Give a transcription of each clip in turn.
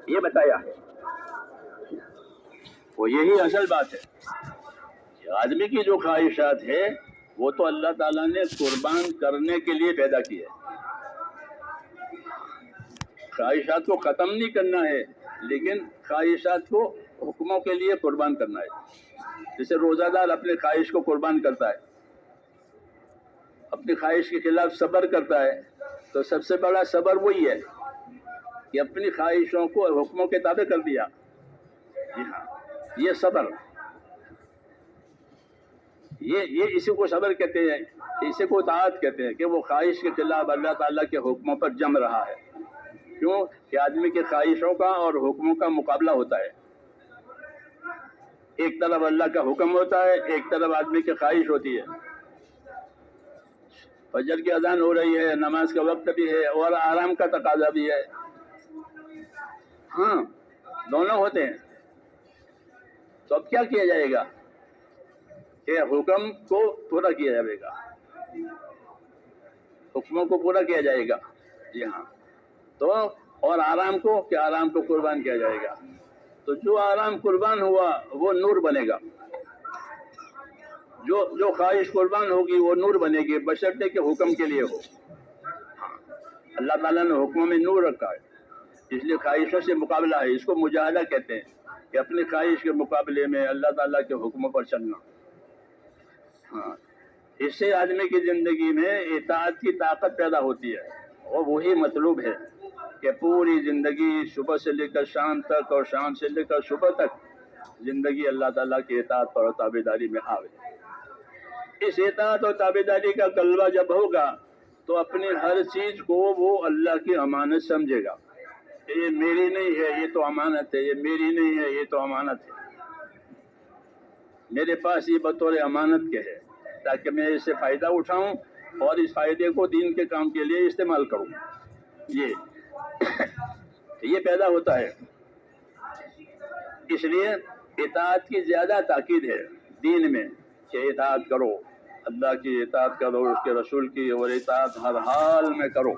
یہ بتایا ہے. وہ یہی اصل بات ہے. آدمی کی جو خواہشات ہے وہ تو اللہ تعالیٰ نے قربان کرنے کے لیے پیدا کی ہے. خواہشات کو ختم نہیں کرنا ہے لیکن خواہشات کو حکموں کے لیے قربان کرنا ہے. جیسے روزہ دار اپنے خواہش کو قربان کرتا ہے، اپنی خواہش کے خلاف صبر کرتا ہے، تو سب سے بڑا صبر وہی ہے کہ اپنی خواہشوں کو حکموں کے تابع کر دیا. جی ہاں، یہ صبر، یہ اسی کو صبر کہتے ہیں، اسی کو اطاعت کہتے ہیں کہ وہ خواہش کے خلاف اللہ تعالیٰ کے حکموں پر جم رہا ہے. کیوں کہ آدمی کی خواہشوں کا اور حکموں کا مقابلہ ہوتا ہے. ایک طرف اللہ کا حکم ہوتا ہے، ایک طرف آدمی کی خواہش ہوتی ہے. فجر کی اذان ہو رہی ہے، نماز کا وقت بھی ہے اور آرام کا تقاضا بھی ہے. ہاں، دونوں ہوتے ہیں. تو اب کیا کیا جائے گا کہ حکم کو پورا کیا جائے گا، حکموں کو پورا کیا جائے گا. جی ہاں، تو اور آرام کو، کہ آرام کو قربان کیا جائے گا. تو جو آرام قربان ہوا وہ نور بنے گا، جو خواہش قربان ہوگی وہ نور بنے گی، بشرطے کہ حکم کے لیے ہو. اللہ تعالیٰ نے حکموں میں نور رکھا ہے، اس لیے خواہشوں سے مقابلہ ہے. اس کو مجاہدہ کہتے ہیں کہ اپنی خواہش کے مقابلے میں اللہ تعالیٰ کے حکموں پر چلنا. ہاں، اس سے آدمی کی زندگی میں اطاعت کی طاقت پیدا ہوتی ہے، اور وہی مطلوب ہے کہ پوری زندگی صبح سے لے کر شام تک اور شام سے لے کر صبح تک زندگی اللہ تعالیٰ کی اطاعت پر اور تابعداری میں آوے. اس اطاعت اور تابعداری کا غلبہ جب ہوگا تو اپنی ہر چیز کو وہ اللہ کی امانت سمجھے گا. یہ میری نہیں ہے، یہ تو امانت ہے. یہ میری نہیں ہے، یہ تو امانت ہے. میرے پاس یہ بطور امانت کے ہے تاکہ میں اس سے فائدہ اٹھاؤں اور اس فائدے کو دین کے کام کے لیے استعمال کروں. یہ پیدا ہوتا ہے. اس لیے اطاعت کی زیادہ تاکید ہے دین میں کہ اطاعت کرو، اللہ کی اطاعت کرو، اس کے رسول کی، اور اطاعت ہر حال میں کرو.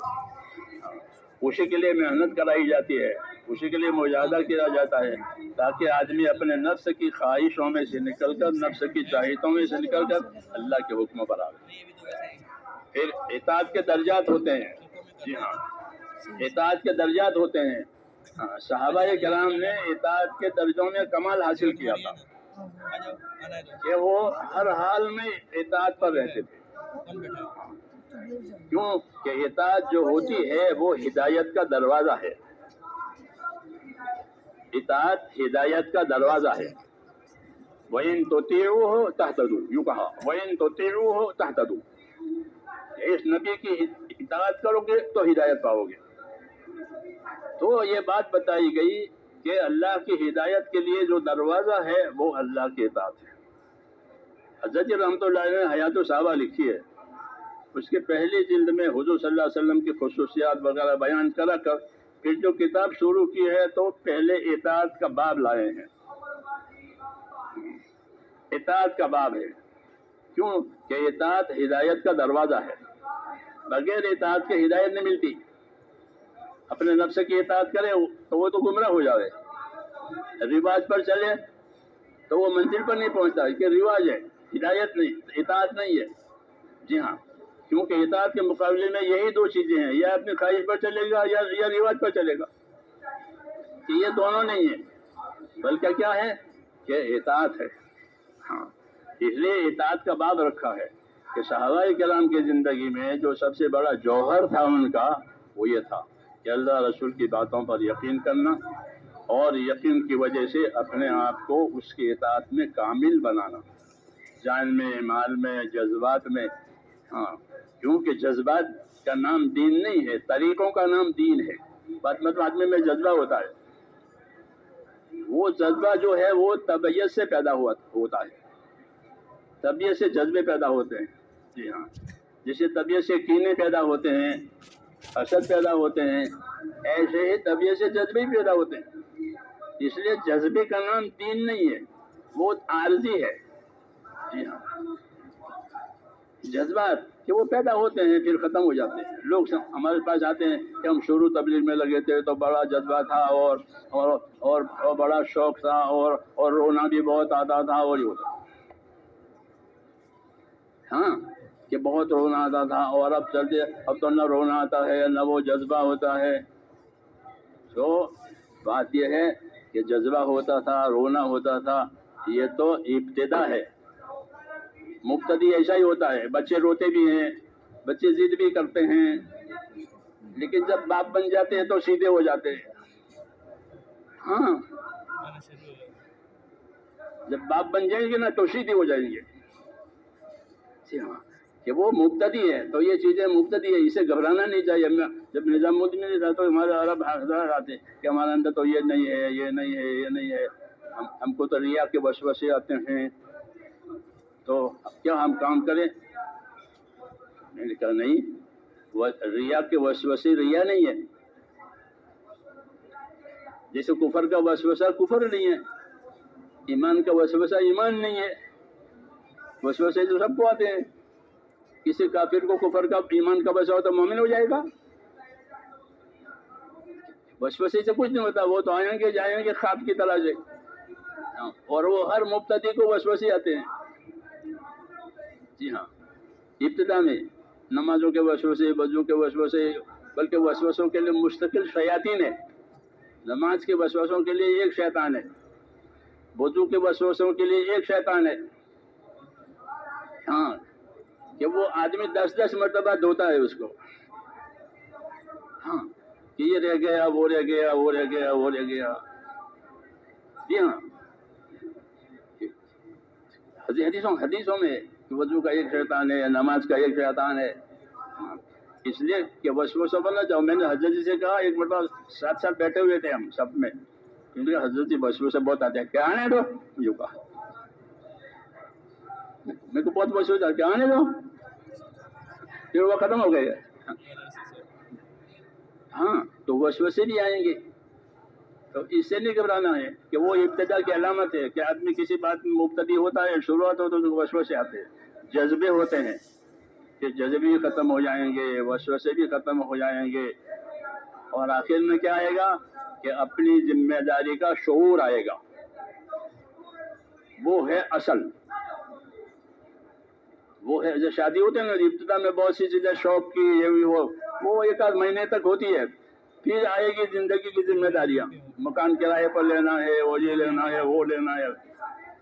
اسی کے لیے محنت کرائی جاتی ہے، اسی کے لیے مجاہدہ کیا جاتا ہے تاکہ آدمی اپنے نفس کی خواہشوں میں سے نکل کر، نفس کی چاہتوں میں سے نکل کر اللہ کے حکم پر آئے. پھر اطاعت کے درجات ہوتے ہیں. جی ہاں، اطاعت کے درجات ہوتے ہیں. صحابہ کرام نے اطاعت کے درجوں میں کمال حاصل کیا تھا کہ وہ ہر حال میں اطاعت پر رہتے تھے. کیوں کہ اطاعت جو ہوتی ہے وہ ہدایت کا دروازہ ہے. اطاعت ہدایت کا دروازہ ہے. وَإِن تُطِيعُوهُ تَهْتَدُوا، یوں کہا وَإِن تُطِيعُوهُ تَهْتَدُوا، اس نبی کی اطاعت کرو گے تو ہدایت پاؤ گے. تو یہ بات بتائی گئی کہ اللہ کی ہدایت کے لیے جو دروازہ ہے وہ اللہ کی اطاعت ہے. حضرت رحمۃ اللہ علیہ نے حیات الصحابہ لکھی ہے، اس کے پہلی جلد میں حضور صلی اللہ علیہ وسلم کی خصوصیات وغیرہ بیان کرا کر پھر جو کتاب شروع کی ہے تو پہلے اطاعت کا باب لائے ہیں. اطاعت کا باب ہے. کیوں کہ اطاعت ہدایت کا دروازہ ہے. بغیر اطاعت کے ہدایت نہیں ملتی. اپنے نفس کی اطاعت کرے تو وہ تو گمراہ ہو جائے، رواج پر چلے تو وہ منزل پر نہیں پہنچتا، کہ رواج ہے، ہدایت نہیں، اطاعت نہیں ہے. جی ہاں، کیونکہ اطاعت کے مقابلے میں یہی دو چیزیں ہیں، یا اپنی خواہش پر چلے گا یا رواج پر چلے گا. کہ یہ دونوں نہیں ہیں، بلکہ کیا ہے کہ اطاعت ہے. ہاں، اس لیے اطاعت کا باب رکھا ہے کہ صحابہ کرام کی زندگی میں جو سب سے بڑا جوہر تھا ان کا وہ یہ تھا کہ اللہ رسول کی باتوں پر یقین کرنا، اور یقین کی وجہ سے اپنے آپ کو اس کی اطاعت میں کامل بنانا، جان میں، مال میں، جذبات میں. ہاں، کیونکہ جذبات کا نام دین نہیں ہے، طریقوں کا نام دین ہے. بات مطلب آدمی میں جذبہ ہوتا ہے، وہ جذبہ جو ہے وہ طبیعت سے پیدا ہوتا ہے. طبیعت سے جذبے پیدا ہوتے ہیں. جی ہاں، جیسے طبیعت سے کینے پیدا ہوتے ہیں، حسد پیدا ہوتے ہیں، ایسے ہی طبیعت سے جذبے بھی پیدا ہوتے ہیں. اس لیے جذبے کا نام دین نہیں ہے، وہ عارضی ہے. جی ہاں، جذبات کہ وہ پیدا ہوتے ہیں پھر ختم ہو جاتے ہیں. لوگ ہمارے پاس آتے ہیں کہ ہم شروع تبلیغ میں لگے تھے تو بڑا جذبہ تھا اور بڑا شوق تھا اور رونا بھی بہت آتا تھا اور یہ ہوتا. ہاں کہ بہت رونا آتا تھا اور اب تو نہ رونا آتا ہے نہ وہ جذبہ ہوتا ہے. تو بات یہ ہے کہ جذبہ ہوتا تھا، رونا ہوتا تھا، یہ تو ابتدا ہے. مبتدی ایسا ہی ہوتا ہے، بچے روتے بھی ہیں، بچے ضد بھی کرتے ہیں، لیکن جب باپ بن جاتے ہیں تو سیدھے ہو جاتے ہیں. ہاں جب باپ بن جائیں گے نا تو سیدھے ہو جائیں گے. کہ وہ مبتدی ہے تو یہ چیزیں مبتدی ہے، اسے گھبرانا نہیں چاہیے. جب نظام الدین تھا تو ہمارے عرب حضرات آتے کہ ہمارے اندر تو یہ نہیں ہے، یہ نہیں ہے، یہ نہیں ہے، ہم کو تو ریا کے وسوسے آتے ہیں، تو اب کیا ہم کام کریں؟ میں نے کہا نہیں، ریا کے وسوسے ریا نہیں ہے. جیسے کفر کا وسوسہ کفر نہیں ہے، ایمان کا وسوسہ ایمان نہیں ہے. وسوسے تو سب کو آتے ہیں. کسی کافر کو کفر کا ایمان کا وسوسہ تو مومن ہو جائے گا. وسوسے سے کچھ نہیں ہوتا، وہ تو آئیں گے جائیں گے خواب کی طرح سے. اور وہ ہر مبتدی کو وسوسے آتے ہیں. جی ہاں، ابتدا میں نمازوں کے وسوسے، وضو کے وسوسے، بلکہ وسوسوں کے لیے مستقل شیاطین ہے. نماز کے وسوسوں کے لیے ایک شیطان ہے، وضو کے وسوسوں کے لیے ایک شیطان ہے. ہاں کہ وہ آدمی 10 مرتبہ دھوتا ہے اس کو. ہاں کہ یہ رہ گیا، وہ رہ گیا، وہ رہ گیا، وہ رہ گیا. جی ہاں، حدیثوں میں کہ وضو کا ایک شیطان ہے، نماز کا ایک شیطان ہے. اس لیے کہ وسوسہ بننا چاہو. میں نے حضرت جی سے کہا، ایک مرتبہ ساتھ ساتھ بیٹھے ہوئے تھے ہم سب میں، کیونکہ حضرت جی وسوسہ بہت آتے ہیں. کیا آنے دو، یوں کہا. میرے کو بہت وسوسہ، کیا آنے دو، پھر وہ ختم ہو گئے. ہاں تو وسوسے بھی آئیں گے، تو اس سے نہیں گھبرانا ہے کہ وہ ابتدا کی علامت ہے کہ آدمی کسی بات میں مبتدی ہوتا ہے، شروعات ہو تو وسوسے آتے ہیں، جذبے ہوتے ہیں کہ جذبے بھی ختم ہو جائیں گے، وسوسے بھی ختم ہو جائیں گے، اور آخر میں کیا آئے گا کہ اپنی ذمہ داری کا شعور آئے گا. وہ ہے اصل، وہ ہے. جو شادی ہوتے ہیں نا، ابتدا میں بہت سی چیزیں شوق کی یہ وہ 1 آدھ مہینے تک ہوتی ہے. پھر آئے گی زندگی کی ذمہ داریاں، مکان کرائے پر لینا ہے، وہ یہ لینا ہے، وہ لینا ہے.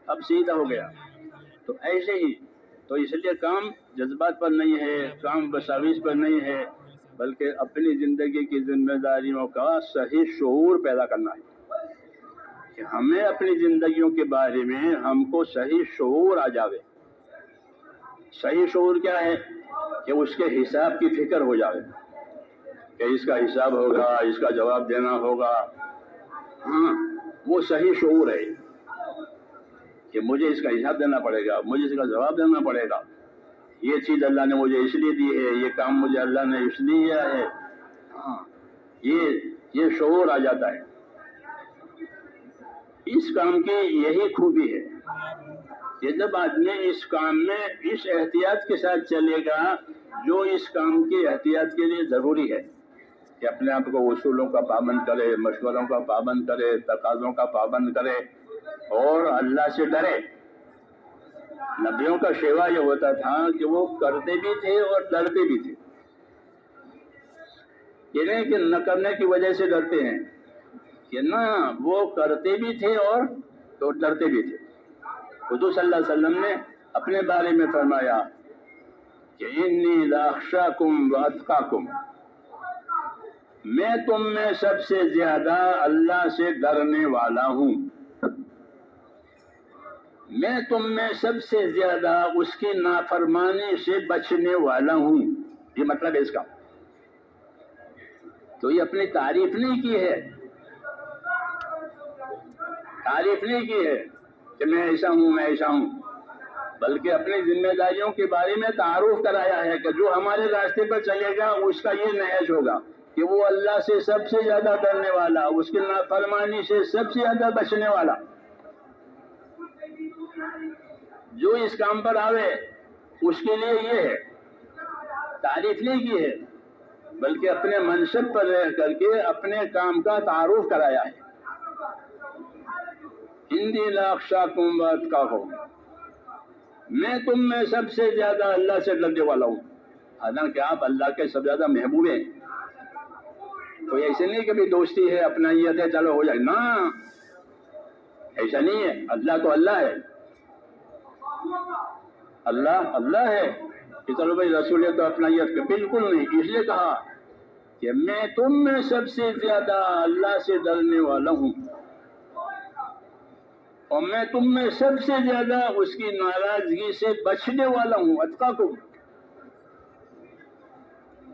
اب سیدھا ہو گیا. تو ایسے ہی تو اس لیے کام جذبات پر نہیں ہے، کام وساوس پر نہیں ہے، بلکہ اپنی زندگی کی ذمہ داریوں کا صحیح شعور پیدا کرنا ہے. کہ ہمیں اپنی زندگیوں کے بارے میں ہم کو صحیح شعور آ جاوے. صحیح شعور کیا ہے کہ اس کے حساب کی فکر ہو جاوے کہ اس کا حساب ہوگا، اس کا جواب دینا ہوگا. ہاں وہ صحیح شعور ہے کہ مجھے اس کا حساب دینا پڑے گا، مجھے اس کا جواب دینا پڑے گا. یہ چیز اللہ نے مجھے اس لیے دی ہے، یہ کام مجھے اللہ نے اس لیے دیا ہے. ہاں یہ شعور آ جاتا ہے. اس کام کی یہی خوبی ہے کہ جب آدمی اس کام میں اس احتیاط کے ساتھ چلے گا جو اس کام کی احتیاط کے لیے ضروری ہے، کہ اپنے آپ کو اصولوں کا پابند کرے، مشوروں کا پابند کرے، تقاضوں کا پابند کرے، اور اللہ سے ڈرے. نبیوں کا شیوا یہ ہوتا تھا کہ وہ کرتے بھی تھے اور ڈرتے بھی تھے. یہ نہیں کہ نہ کرنے کی وجہ سے ڈرتے ہیں، کہ نہ وہ کرتے بھی تھے اور تو ڈرتے بھی تھے. حضور صلی اللہ علیہ وسلم نے اپنے بارے میں فرمایا کہ انی لاخشاکم واتقاکم، میں تم میں سب سے زیادہ اللہ سے ڈرنے والا ہوں، میں تم میں سب سے زیادہ اس کی نافرمانی سے بچنے والا ہوں. یہ مطلب ہے اس کا. تو یہ اپنی تعریف نہیں کی ہے، تعریف نہیں کی ہے کہ میں ایسا ہوں، میں ایسا ہوں، بلکہ اپنی ذمہ داریوں کے بارے میں تعارف کرایا ہے کہ جو ہمارے راستے پر چلے گا اس کا یہ نہج ہوگا کہ وہ اللہ سے سب سے زیادہ ڈرنے والا، اس کی نافرمانی سے سب سے زیادہ بچنے والا. جو اس کام پر آوے اس کے لیے یہ ہے تعریف نہیں کی ہے بلکہ اپنے منصب پر رہ کر کے اپنے کام کا تعارف کرایا ہے. انی لاخشاکم واتقاکم، میں تم میں سب سے زیادہ اللہ سے ڈرنے والا ہوں. حالانکہ آپ اللہ کے سب زیادہ محبوب ہیں. تو ایسے نہیں کہ بھی دوستی ہے اپنائیت ہے چلو ہو جائے، نا ایسا نہیں ہے. اللہ تو اللہ ہے، اللہ اللہ ہے کہ چلو بھائی رسول تو اپنائیت کا بالکل نہیں. اس لیے کہا کہ میں تم میں سب سے زیادہ اللہ سے ڈرنے والا ہوں اور میں تم میں سب سے زیادہ اس کی ناراضگی سے بچنے والا ہوں. اتقاکم،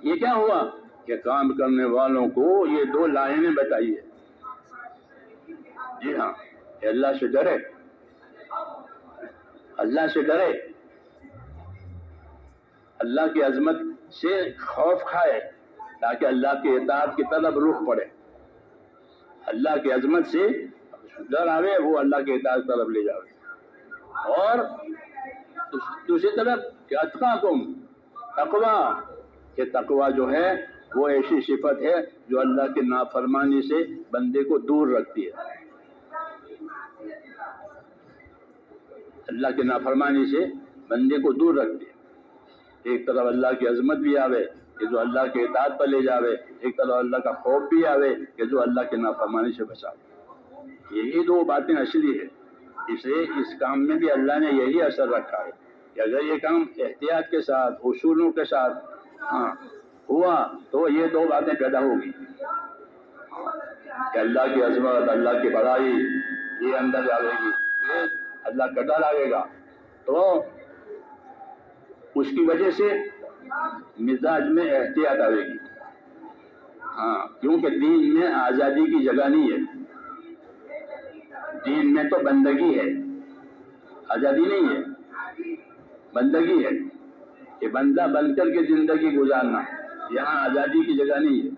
یہ کیا ہوا کہ کام کرنے والوں کو یہ دو لائنیں بتائی ہے. جی ہاں، کہ اللہ سے ڈرے، اللہ سے ڈرے، اللہ کی عظمت سے خوف کھائے تاکہ اللہ کی اطاعت کی طرف رخ پڑے. اللہ کی عظمت سے ڈر آوے، وہ اللہ کی اطاعت طرف لے جاوے. اور دوسری طرف کہ اتقاکم، تقوی، کہ تقوی جو ہے وہ ایسی صفت ہے جو اللہ کی نافرمانی سے بندے کو دور رکھتی ہے. اللہ کی نافرمانی سے بندے کو دور رکھتی ہے. ایک طرف اللہ کی عظمت بھی آوے کہ جو اللہ کے اطاعت پر لے جاوے، ایک طرف اللہ کا خوف بھی آوے کہ جو اللہ کی نافرمانی سے بچاوے. یہی دو باتیں اصلی ہے. اسے اس کام میں بھی اللہ نے یہی اثر رکھا ہے کہ اگر یہ کام احتیاط کے ساتھ، اصولوں کے ساتھ ہوا تو یہ دو باتیں پیدا ہوگی کہ اللہ کی عظمت، اللہ کی بڑائی یہ اندر آئے گی، اللہ کا ڈر آئے گا، تو اس کی وجہ سے مزاج میں احتیاط آئے گی. کیونکہ دین میں آزادی کی جگہ نہیں ہے. دین میں تو بندگی ہے، آزادی نہیں ہے، بندگی ہے کہ بندہ بن کر کے زندگی گزارنا. یہاں آزادی کی جگہ نہیں ہے.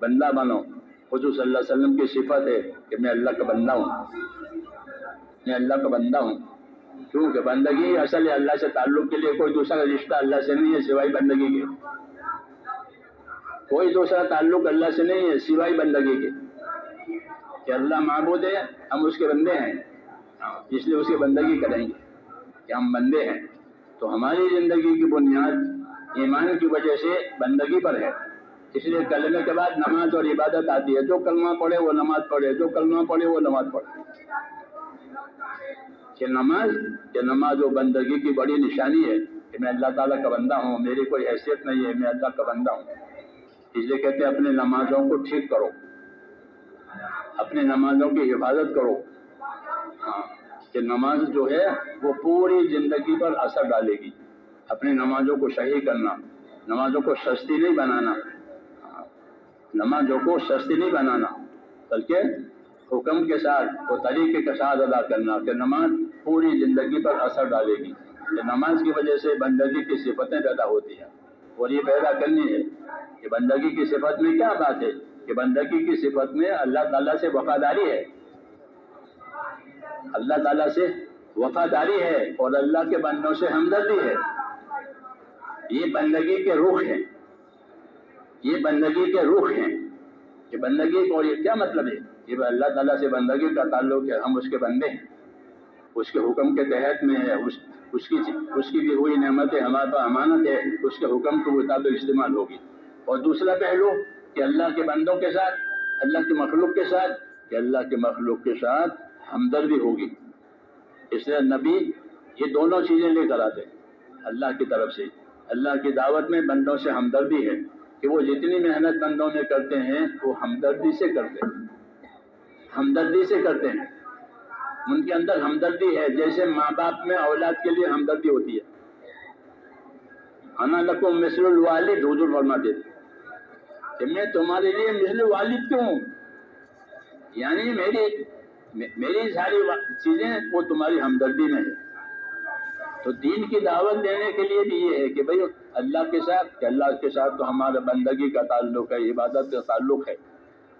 بندہ بنو. حضور صلی اللہ علیہ وسلم کی صفت ہے کہ میں اللہ کا بندہ ہوں، میں اللہ کا بندہ ہوں. کیونکہ بندگی اصل ہے اللہ سے تعلق کے لیے. کوئی دوسرا رشتہ اللہ سے نہیں ہے سوائے بندگی کے. کوئی دوسرا تعلق اللہ سے نہیں ہے سوائے بندگی کے. کہ اللہ معبود ہے، ہم اس کے بندے ہیں، اس لیے اس کی بندگی کریں گے کہ ہم بندے ہیں. تو ہماری زندگی کی بنیاد ایمان کی وجہ سے بندگی پر ہے. اس لیے کلمے کے بعد نماز اور عبادت آتی ہے. جو کلمہ پڑھے وہ نماز پڑھے، جو کلمہ پڑھے وہ نماز پڑھے. کہ نماز وہ بندگی کی بڑی نشانی ہے کہ میں اللہ تعالیٰ کا بندہ ہوں، میری کوئی حیثیت نہیں ہے، میں اللہ کا بندہ ہوں. اس لیے کہتے ہیں اپنے نمازوں کو ٹھیک کرو، اپنے نمازوں کی حفاظت کرو. کہ نماز جو ہے وہ پوری زندگی پر اثر ڈالے گی. اپنی نمازوں کو صحیح کرنا، نمازوں کو سستی نہیں بنانا، نمازوں کو سستی نہیں بنانا بلکہ حکم کے ساتھ اور طریقے کے ساتھ ادا کرنا کہ نماز پوری زندگی پر اثر ڈالے گی. کہ نماز کی وجہ سے بندگی کی صفتیں پیدا ہوتی ہیں اور یہ پیدا کرنی ہے. کہ بندگی کی صفت میں کیا بات ہے کہ بندگی کی صفت میں اللہ تعالیٰ سے وفاداری ہے، اللہ تعالیٰ سے وفاداری ہے اور اللہ کے بندوں سے ہمدردی ہے. یہ بندگی کے روح ہیں، یہ بندگی کے روح ہیں. کہ بندگی کو یہ کیا مطلب ہے کہ اللہ تعالیٰ سے بندگی کا تعلق ہے، ہم اس کے بندے ہیں، اس کے حکم کے تحت میں ہے، اس کی دی ہوئی نعمتیں ہمارے پاس امانت ہے، اس کے حکم کے مطابق استعمال ہوگی. اور دوسرا پہلو کہ اللہ کے بندوں کے ساتھ، اللہ کی مخلوق کے ساتھ، کہ اللہ کے مخلوق کے ساتھ ہمدردی ہوگی. اس لیے نبی یہ دونوں چیزیں لے کر آتے اللہ کی طرف سے. اللہ کی دعوت میں بندوں سے ہمدردی ہے کہ وہ جتنی محنت بندوں میں کرتے ہیں وہ ہمدردی سے کرتے ہیں، ہمدردی سے کرتے ہیں. ان کے اندر ہمدردی ہے جیسے ماں باپ میں اولاد کے لیے ہمدردی ہوتی ہے. انا لکم مثل الوالد، حضور فرماتے تھے کہ میں تمہارے لیے مثل والد کیوں ہوں، یعنی میری ساری چیزیں وہ تمہاری ہمدردی میں ہے. تو دین کی دعوت دینے کے لیے بھی یہ ہے کہ بھئی اللہ کے ساتھ، کہ اللہ کے ساتھ تو ہمارا بندگی کا تعلق ہے، عبادت کا تعلق ہے،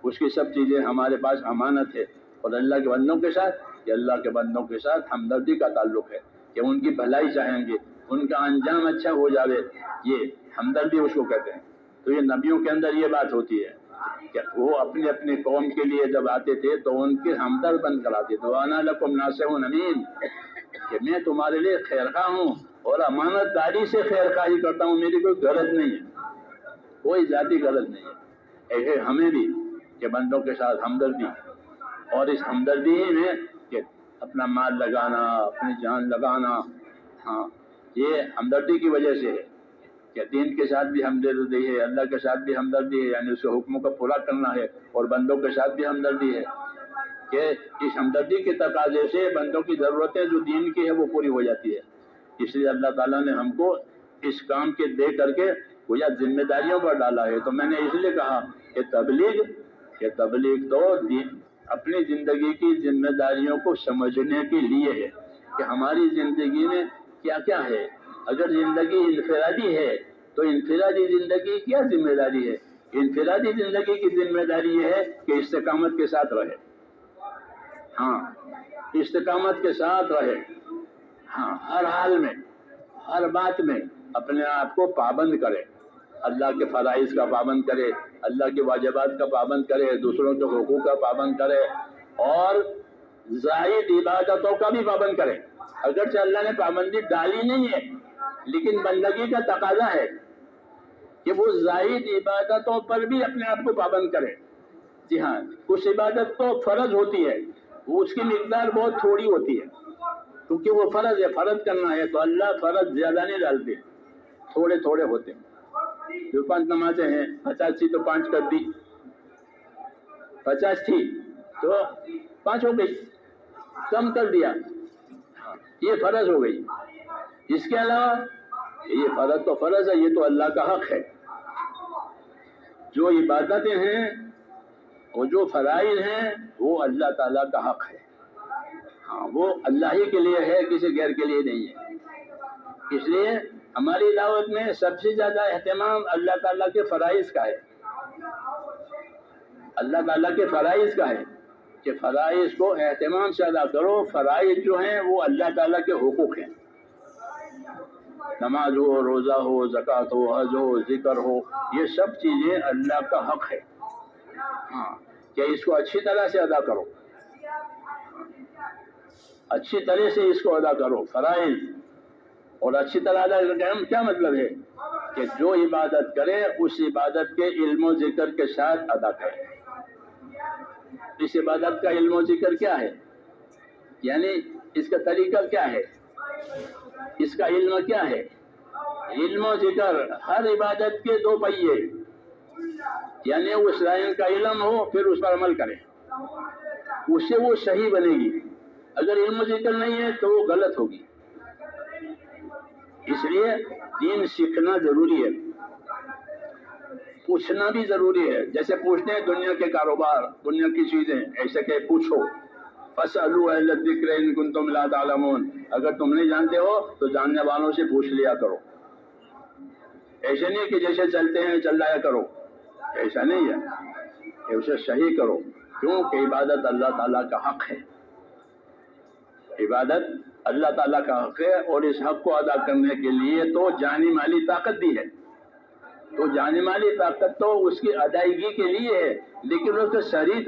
اس کی سب چیزیں ہمارے پاس امانت ہے. اور اللہ کے بندوں کے ساتھ کہ اللہ کے بندوں کے ساتھ ہمدردی کا تعلق ہے کہ ان کی بھلائی چاہیں گے، ان کا انجام اچھا ہو جاوے، یہ ہمدردی اس کو کہتے ہیں۔ تو یہ نبیوں کے اندر یہ بات ہوتی ہے کہ وہ اپنے اپنے قوم کے لیے جب آتے تھے تو ان کے ہمدرد بن کر آتے تھے۔ وَأَنَا لَكُمْ نَاصِحٌ أَمِينٌ، کہ میں تمہارے لیے خیر خواہ ہوں اور امانت داری سے خیر خواہی کرتا ہوں، میری کوئی غرض نہیں ہے، کوئی ذاتی غرض نہیں ہے۔ ایسے ہمیں بھی کہ بندوں کے ساتھ ہمدردی، اور اس ہمدردی ہی میں کہ اپنا مال لگانا، اپنی جان لگانا، ہاں یہ ہمدردی کی وجہ سے ہے کہ دین کے ساتھ بھی ہمدردی ہے، اللہ کے ساتھ بھی ہمدردی ہے، یعنی اس کے حکموں کو پورا کرنا ہے، اور بندوں کے ساتھ بھی ہمدردی ہے کہ اس ہمدردی کے تقاضے سے بندوں کی ضرورتیں جو دین کی ہے وہ پوری ہو جاتی ہے۔ اس لیے اللہ تعالیٰ نے ہم کو اس کام کے دے کر کے وہ یا ذمہ داریوں پر ڈالا ہے۔ تو میں نے اس لیے کہا کہ تبلیغ تو اپنی زندگی کی ذمہ داریوں کو سمجھنے کے لیے ہے کہ ہماری زندگی میں کیا کیا ہے۔ اگر زندگی انفرادی ہے تو انفرادی زندگی کیا ذمہ داری ہے؟ انفرادی زندگی کی ذمہ داری یہ ہے کہ استقامت کے ساتھ رہے، ہاں استقامت کے ساتھ رہے، ہاں ہر حال میں ہر بات میں اپنے آپ کو پابند کرے، اللہ کے فرائض کا پابند کرے، اللہ کے واجبات کا پابند کرے، دوسروں کے حقوق کا پابند کرے، اور زائد عبادتوں کا بھی پابند کرے۔ اگرچہ اللہ نے پابندی ڈالی نہیں ہے لیکن بندگی کا تقاضا ہے کہ وہ زائد عبادتوں پر بھی اپنے آپ کو پابند کرے۔ جی ہاں، کچھ عبادت تو فرض ہوتی ہے، وہ اس کی مقدار بہت تھوڑی ہوتی ہے کیونکہ وہ فرض ہے، فرض کرنا ہے، تو اللہ فرض زیادہ نہیں ڈالتے، تھوڑے تھوڑے ہوتے ہیں۔ جو 5 نمازیں ہیں، 50 تھی تو 5 کر دی، 50 تھی تو 5 ہو گئی، کم کر دیا، یہ فرض ہو گئی۔ اس کے علاوہ یہ فرض تو فرض ہے، یہ تو اللہ کا حق ہے۔ جو عبادتیں ہیں اور جو فرائض ہیں وہ اللہ تعالیٰ کا حق ہے، ہاں وہ اللہ ہی کے لیے ہے، کسی غیر کے لیے نہیں ہے۔ اس لیے ہماری دعوت میں سب سے زیادہ اہتمام اللہ تعالیٰ کے فرائض کا ہے، اللہ تعالیٰ کے فرائض کا ہے کہ فرائض کو اہتمام سے ادا کرو۔ فرائض جو ہیں وہ اللہ تعالیٰ کے حقوق ہیں، نماز ہو، روزہ ہو، زکوٰۃ ہو، حج ہو، ذکر ہو، یہ سب چیزیں اللہ کا حق ہے، ہاں کہ اس کو اچھی طرح سے ادا کرو، اچھی طرح سے اس کو ادا کرو فرائض۔ اور اچھی طرح ادا کرنے کیا مطلب ہے کہ جو عبادت کرے اس عبادت کے علم و ذکر کے ساتھ ادا کرے۔ اس عبادت کا علم و ذکر کیا ہے، یعنی اس کا طریقہ کیا ہے، اس کا علم کیا ہے۔ علم و ذکر ہر عبادت کے 2 پہیے، یعنی اس لائن کا علم ہو پھر اس پر عمل کرے، اس سے وہ صحیح بنے گی۔ اگر علم و ذکر نہیں ہے تو وہ غلط ہوگی۔ اس لیے دین سیکھنا ضروری ہے، پوچھنا بھی ضروری ہے۔ جیسے پوچھتے ہیں دنیا کے کاروبار، دنیا کی چیزیں، ایسے کہ پوچھو، فَاسْأَلُوا أَهْلَ الذِّكْرِ إِن كُنتُمْ لَا تَعْلَمُونَ، اگر تم نہیں جانتے ہو تو جاننے والوں سے پوچھ لیا کرو۔ ایسے نہیں کہ جیسے چلتے ہیں چل جایا کرو، ایسا نہیں ہے، اسے صحیح کرو، کیونکہ عبادت اللہ تعالیٰ کا حق ہے، عبادت اللہ تعالیٰ کا حق ہے، اور اس حق کو ادا کرنے کے لیے تو جانی مالی طاقت دی ہے، تو جانی مالی طاقت تو اس کی ادائیگی کے لیے ہے، لیکن اس کو صحیح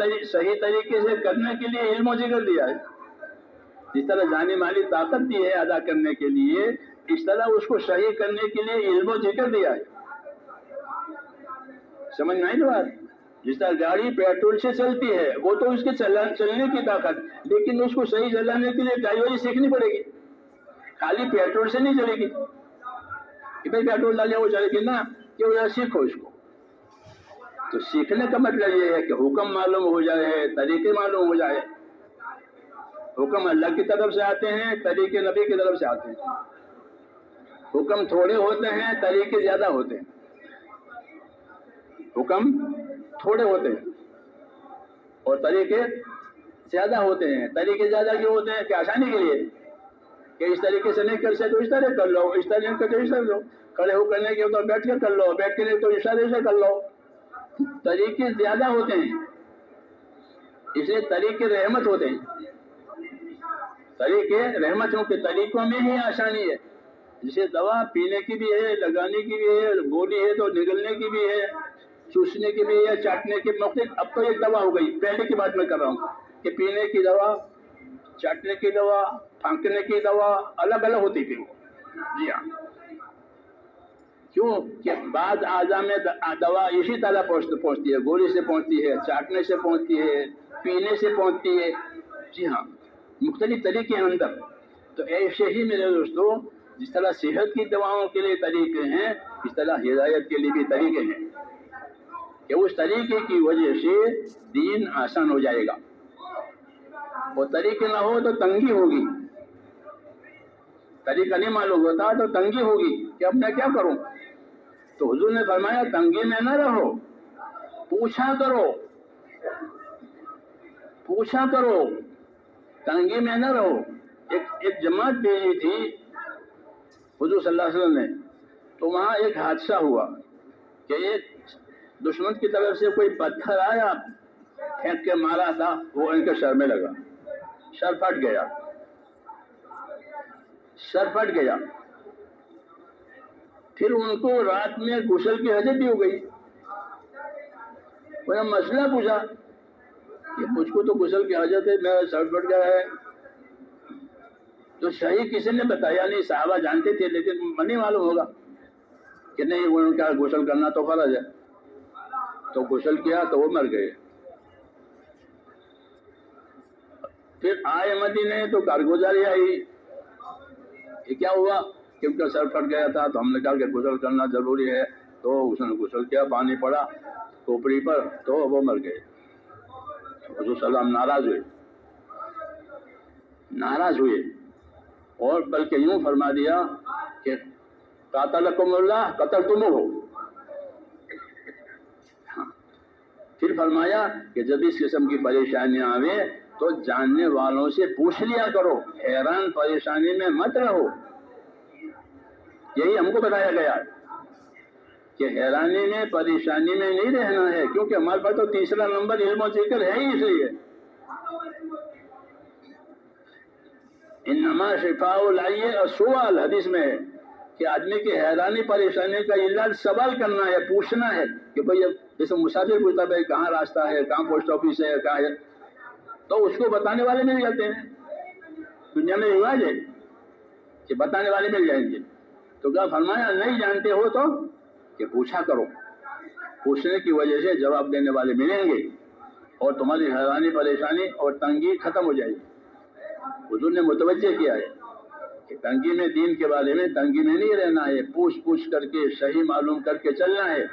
طریقے سے کرنے کے لیے علم و ذکر دیا ہے۔ جس طرح جانی مالی طاقت دی ہے ادا کرنے کے لیے، اس طرح اس کو صحیح کرنے کے لیے علم و ذکر دیا ہے۔ سمجھ میں آئی بات؟ جس طرح گاڑی پیٹرول سے چلتی ہے، وہ تو اس کے چلنے کی طاقت، لیکن اس کو صحیح چلانے کے لیے ڈرائیوری سیکھنی پڑے گی، خالی پیٹرول سے نہیں چلے گی کہ بھائی پیٹرول ڈالے وہ چلے گی، نا کہ وہ سیکھو اس کو۔ تو سیکھنے کا مطلب یہ ہے کہ حکم معلوم ہو جائے، طریقے معلوم ہو جائے۔ حکم اللہ کی طرف سے آتے ہیں، طریقے نبی کی طرف سے آتے ہیں۔ حکم تھوڑے ہوتے ہیں، طریقے زیادہ ہوتے ہیں۔ حکم تھوڑے ہوتے ہیں اور طریقے زیادہ ہوتے ہیں۔ طریقے زیادہ کیوں ہوتے ہیں؟ کہ آسانی کے لیے، کہ اس طریقے سے نہیں کر سکتے تو اس طرح کر لو، اس طرح کر تو اس طرح لو، کھڑے ہو کرنے کے تو بیٹھ کے کر لو، بیٹھ کے نہیں تو اس طرح سے کر لو۔ طریقے زیادہ ہوتے ہیں، اس لیے طریقے رحمت ہوتے ہیں۔ طریقے رحمت ہوں کہ طریقوں میں ہی آسانی ہے، جسے دوا پینے کی بھی ہے، لگانے کی بھی ہے، گولی ہے تو نگلنے کی بھی ہے، چوسنے کی بھی ہے، چاٹنے کی مختلف. اب تو ایک دوا ہو گئی. پہلے کی بات میں کر رہا ہوں کہ پینے کی دوا، چاٹنے کی دوا، پھانکنے کی دوا الگ الگ ہوتی تھی وہ. جی ہاں. کیوں کہ بعض اعضاء میں دوا اسی طرح پہنچتی ہے، گولی سے پہنچتی ہے، چاٹنے سے پہنچتی ہے، پینے سے پہنچتی ہے. جی ہاں، مختلف طریقے ہیں اندر. تو ایسے ہی میرے دوستو، جس طرح صحت کی دواؤں کے لیے طریقے ہیں، اس طرح ہدایت کے لیے بھی طریقے ہیں کہ اس طریقے کی وجہ سے دین آسان ہو جائے گا. وہ طریقے نہ ہو تو تنگی ہوگی. طریقہ نہیں معلوم ہوتا تو تنگی ہوگی کہ اب میں کیا کروں. تو حضور نے فرمایا تنگی میں نہ رہو، پوچھا کرو، پوچھا کرو، تنگی میں نہ رہو. ایک جماعت بھیجی تھی حضور صلی اللہ علیہ وسلم نے، تو وہاں ایک حادثہ ہوا کہ ایک دشمن کی طرف سے کوئی پتھر آیا، پھینک کے مارا تھا، وہ ان کے سر میں لگا، سر پھٹ گیا، سر پھٹ گیا. پھر ان کو رات میں غسل کی حاجت بھی ہو گئی. وہ مسئلہ پوچھا کہ مجھ کو تو غسل کی حاجت ہے، میرا سر پھٹ گیا ہے. تو صحیح کسی نے بتایا نہیں. صحابہ جانتے تھے لیکن نہیں معلوم ہوگا کہ نہیں ان کا غسل کرنا تو فرض ہے. تو غسل کیا تو وہ مر گئے. پھر آئے مدینے تو کارگزاری آئی، یہ کیا ہوا کہ ان کا سر پھٹ گیا تھا تو ہم نے کہا کہ غسل کرنا ضروری ہے. تو اس نے غسل کیا، پانی پڑا کھوپڑی پر تو وہ مر گئے. حضور صلی اللہ علیہ وسلم ناراض ہوئے اور بلکہ یوں فرما دیا کہ قاتلکم اللہ قتلتموہ. پھر فرمایا کہ جب اس قسم کی پریشانیاں آویں تو جاننے والوں سے پوچھ لیا کرو، حیران پریشانی میں مت رہو. یہی ہم کو بتایا گیا کہ حیرانی میں پریشانی میں نہیں رہنا ہے، کیونکہ ہمارے پاس تو تیسرا نمبر علم و ذکر ہے ہی. اس لیے انما شفاء العی السؤال، حدیث میں ہے کہ آدمی کی حیرانی پریشانی کا علاج سوال کرنا ہے، پوچھنا ہے. کہ بھئی جیسے مسافر پوچھتا ہے کہاں راستہ ہے، کہاں پوسٹ آفس ہے، کہاں ہے، تو اس کو بتانے والے مل جاتے ہیں. دنیا میں رواج ہے کہ بتانے والے مل جائیں گے. تو کیا فرمایا نہیں جانتے ہو تو کہ پوچھا کرو، پوچھنے کی وجہ سے جواب دینے والے ملیں گے اور تمہاری حیرانی پریشانی اور تنگی ختم ہو جائے گی. حضور نے متوجہ کیا ہے کہ تنگی میں، دین کے بارے میں تنگی میں نہیں رہنا ہے، پوچھ کر کے صحیح معلوم کر کے چلنا ہے.